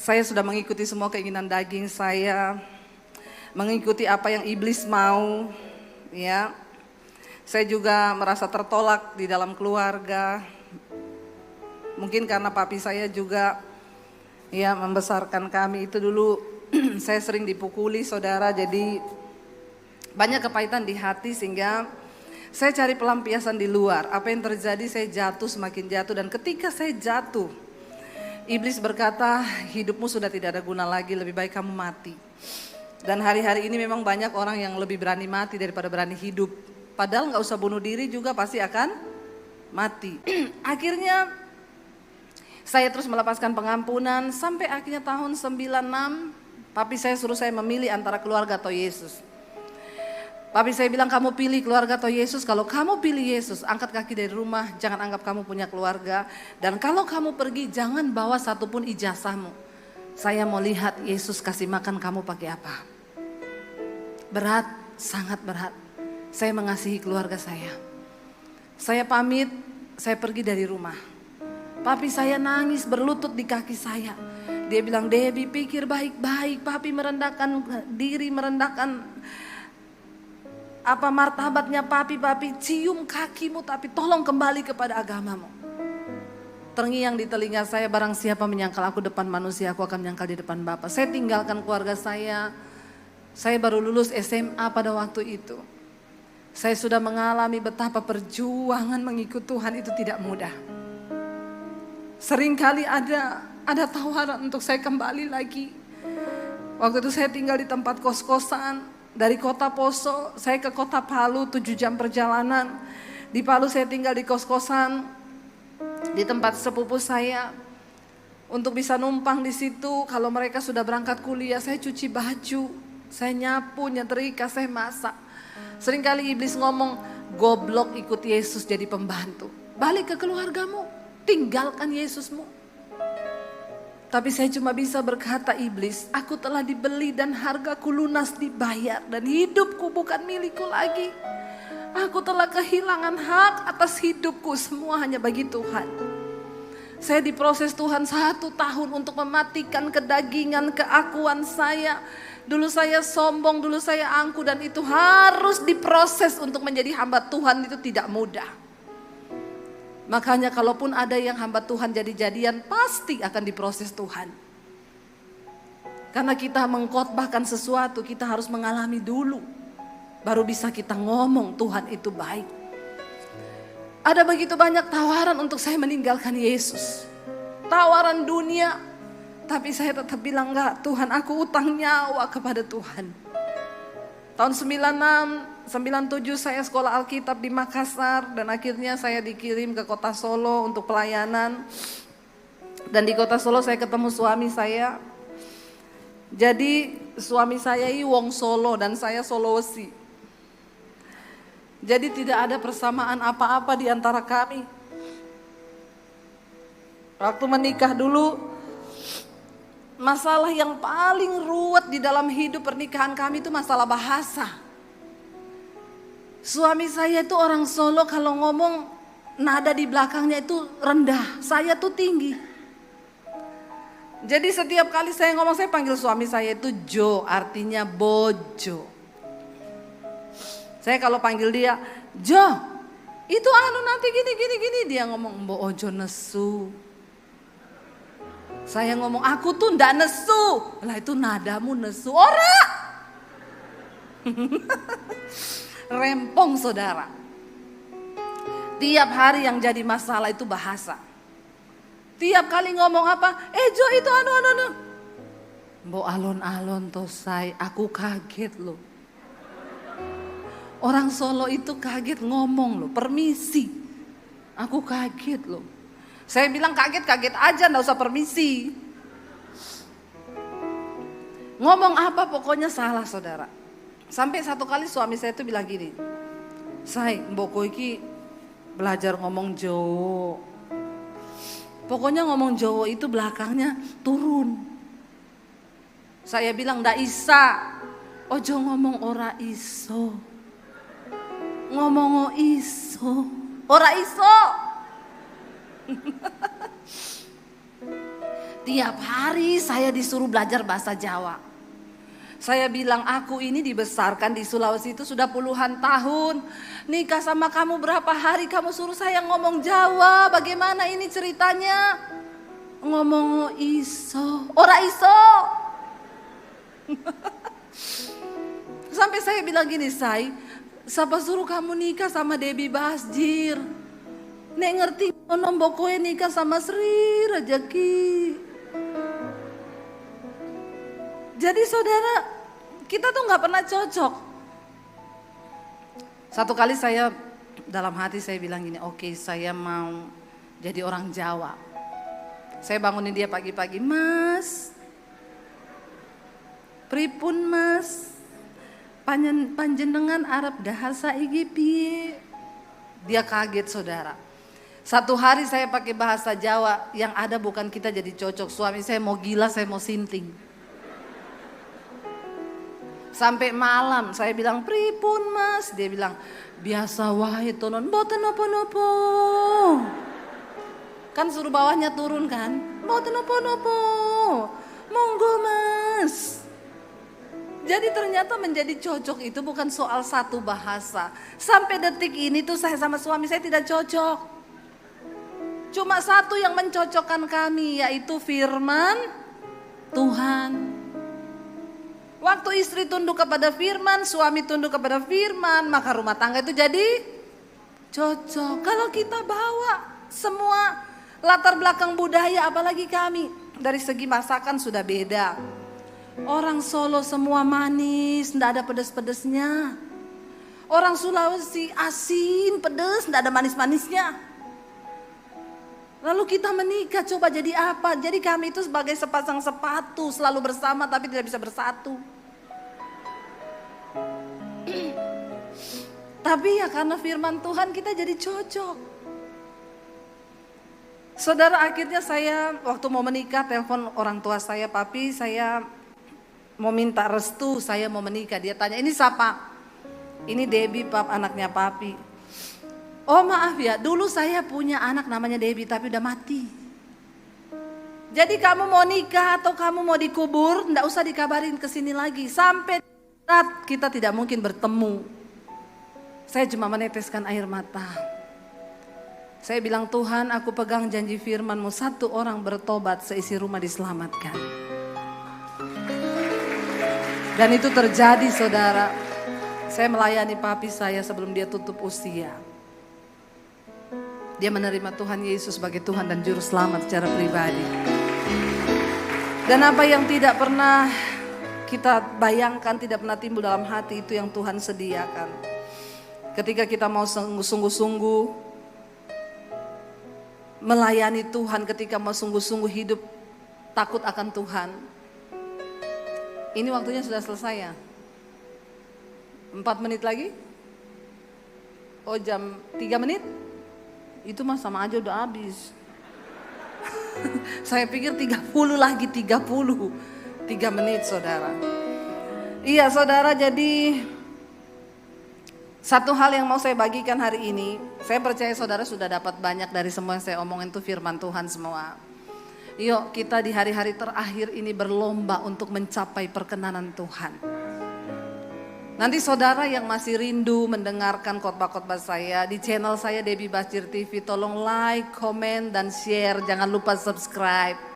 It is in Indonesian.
Saya sudah mengikuti semua keinginan daging saya, mengikuti apa yang iblis mau, ya. Saya juga merasa tertolak di dalam keluarga. Mungkin karena papi saya juga ya membesarkan kami itu dulu saya sering dipukuli saudara, jadi banyak kepahitan di hati sehingga saya cari pelampiasan di luar. Apa yang terjadi, saya jatuh, semakin jatuh, dan ketika saya jatuh, iblis berkata, hidupmu sudah tidak ada guna lagi, lebih baik kamu mati. Dan hari-hari ini memang banyak orang yang lebih berani mati daripada berani hidup. Padahal gak usah bunuh diri juga pasti akan mati. Akhirnya saya terus melepaskan pengampunan sampai akhirnya tahun 96, papi saya suruh saya memilih antara keluarga atau Yesus. Papi saya bilang, kamu pilih keluarga atau Yesus. Kalau kamu pilih Yesus, angkat kaki dari rumah, jangan anggap kamu punya keluarga. Dan kalau kamu pergi, jangan bawa satupun ijazahmu. Saya mau lihat Yesus kasih makan kamu pakai apa. Berat, sangat berat. Saya mengasihi keluarga saya. Saya pamit, saya pergi dari rumah. Papi saya nangis berlutut di kaki saya. Dia bilang, Debbie pikir baik-baik, papi merendahkan diri, merendahkan apa martabatnya papi cium kakimu, tapi tolong kembali kepada agamamu. Terngiang di telinga saya, barang siapa menyangkal aku depan manusia, aku akan menyangkal di depan Bapa. Saya tinggalkan keluarga saya baru lulus SMA pada waktu itu. Saya sudah mengalami betapa perjuangan mengikut Tuhan itu tidak mudah. Seringkali ada tawaran untuk saya kembali lagi. Waktu itu saya tinggal di tempat kos-kosan. Dari kota Poso, saya ke kota Palu 7 jam perjalanan. Di Palu saya tinggal di kos-kosan, di tempat sepupu saya. Untuk bisa numpang di situ, kalau mereka sudah berangkat kuliah, saya cuci baju, saya nyapu, nyetrika, saya masak. Seringkali iblis ngomong, goblok ikut Yesus jadi pembantu. Balik ke keluargamu, tinggalkan Yesusmu. Tapi saya cuma bisa berkata, iblis, aku telah dibeli dan hargaku lunas dibayar. Dan hidupku bukan milikku lagi. Aku telah kehilangan hak atas hidupku, semua hanya bagi Tuhan. Saya diproses Tuhan 1 tahun untuk mematikan kedagingan, keakuan saya. Dulu saya sombong, dulu saya angku, dan itu harus diproses untuk menjadi hamba Tuhan, itu tidak mudah. Makanya kalaupun ada yang hamba Tuhan jadi-jadian, pasti akan diproses Tuhan. Karena kita mengkhotbahkan sesuatu, kita harus mengalami dulu. Baru bisa kita ngomong Tuhan itu baik. Ada begitu banyak tawaran untuk saya meninggalkan Yesus. Tawaran dunia. Tapi saya tetap bilang, enggak, Tuhan, aku utang nyawa kepada Tuhan. Tahun 96, 97 saya sekolah Alkitab di Makassar, dan akhirnya saya dikirim ke kota Solo untuk pelayanan. Dan di kota Solo saya ketemu suami saya. Jadi suami saya ini wong Solo dan saya Sulawesi. Jadi tidak ada persamaan apa-apa di antara kami. Waktu menikah dulu, masalah yang paling ruwet di dalam hidup pernikahan kami itu masalah bahasa. Suami saya itu orang Solo, kalau ngomong nada di belakangnya itu rendah, saya tuh tinggi. Jadi setiap kali saya ngomong, saya panggil suami saya itu Jo, artinya bojo. Saya kalau panggil dia, Jo, itu nanti gini, dia ngomong, Mbok ojo nesu. Saya ngomong, aku tuh ndak nesu. Lah itu nadamu nesu. Ora. Rempong saudara. Tiap hari yang jadi masalah itu bahasa. Tiap kali ngomong apa, Jo itu anu. Mbok alon-alon tosai, aku kaget loh. Orang Solo itu kaget ngomong loh, permisi. Aku kaget loh. Saya bilang kaget aja, enggak usah permisi. Ngomong apa pokoknya salah saudara. Sampai satu kali suami saya itu bilang gini, Say, mboko iki belajar ngomong Jawa. Pokoknya ngomong Jawa itu belakangnya turun. Saya bilang ndak isa. Ojo ngomong ora iso. Ngomong iso. Ora iso. Tiap hari saya disuruh belajar bahasa Jawa. Saya bilang aku ini dibesarkan di Sulawesi itu sudah puluhan tahun. Nikah sama kamu berapa hari kamu suruh saya ngomong Jawa. Bagaimana ini ceritanya? Ngomong iso, ora iso. Sampai saya bilang gini, siapa suruh kamu nikah sama Debbie Basjir? Nek ngerti nombokoe nikah sama Sri Rejeki. Jadi saudara, kita tuh gak pernah cocok. Satu kali saya dalam hati saya bilang gini, oke, saya mau jadi orang Jawa. Saya bangunin dia pagi-pagi, Mas, pripun Mas, panjenengan Arab dahasa iki piye? Dia kaget saudara. Satu hari saya pakai bahasa Jawa, yang ada bukan kita jadi cocok. Suami saya mau gila, saya mau sinting. Sampai malam saya bilang, pripun Mas? Dia bilang, biasa wae tonon, mboten nopo-nopo. Kan suruh bawahnya turun kan, mboten nopo-nopo. Monggo Mas. Jadi ternyata menjadi cocok itu bukan soal satu bahasa. Sampai detik ini tuh saya sama suami saya tidak cocok. Cuma satu yang mencocokkan kami, yaitu firman Tuhan. Waktu istri tunduk kepada firman, suami tunduk kepada firman, maka rumah tangga itu jadi cocok. Kalau kita bawa semua latar belakang budaya, apalagi kami, dari segi masakan sudah beda. Orang Solo semua manis, tidak ada pedas-pedasnya. Orang Sulawesi asin, pedas, tidak ada manis-manisnya. Lalu kita menikah, coba jadi apa? Jadi kami itu sebagai sepasang sepatu, selalu bersama tapi tidak bisa bersatu. Tapi ya karena firman Tuhan kita jadi cocok. Saudara, akhirnya saya waktu mau menikah telepon orang tua saya, papi saya mau minta restu, saya mau menikah. Dia tanya, ini siapa? Ini Debbie, pap, anaknya papi. Oh maaf ya, dulu saya punya anak namanya Debbie tapi udah mati. Jadi kamu mau nikah atau kamu mau dikubur, enggak usah dikabarin ke sini lagi. Sampai saat kita tidak mungkin bertemu. Saya cuma meneteskan air mata. Saya bilang, Tuhan, aku pegang janji firman-Mu, satu orang bertobat seisi rumah diselamatkan. Dan itu terjadi saudara. Saya melayani papi saya sebelum dia tutup usia. Dia menerima Tuhan Yesus sebagai Tuhan dan Juru Selamat secara pribadi. Dan apa yang tidak pernah kita bayangkan, tidak pernah timbul dalam hati, itu yang Tuhan sediakan. Ketika kita mau sungguh-sungguh melayani Tuhan, ketika mau sungguh-sungguh hidup takut akan Tuhan. Ini waktunya sudah selesai ya? 4 menit lagi? Oh jam 3 menit? Itu mah sama aja udah habis. Saya pikir 30 lagi, 3 menit saudara. Iya saudara, jadi satu hal yang mau saya bagikan hari ini. Saya percaya saudara sudah dapat banyak dari semua yang saya omongin, itu firman Tuhan semua. Yuk kita di hari-hari terakhir ini berlomba untuk mencapai perkenanan Tuhan. Nanti saudara yang masih rindu mendengarkan khotbah-khotbah saya di channel saya Debbie Basjir TV, tolong like, komen, dan share. Jangan lupa subscribe.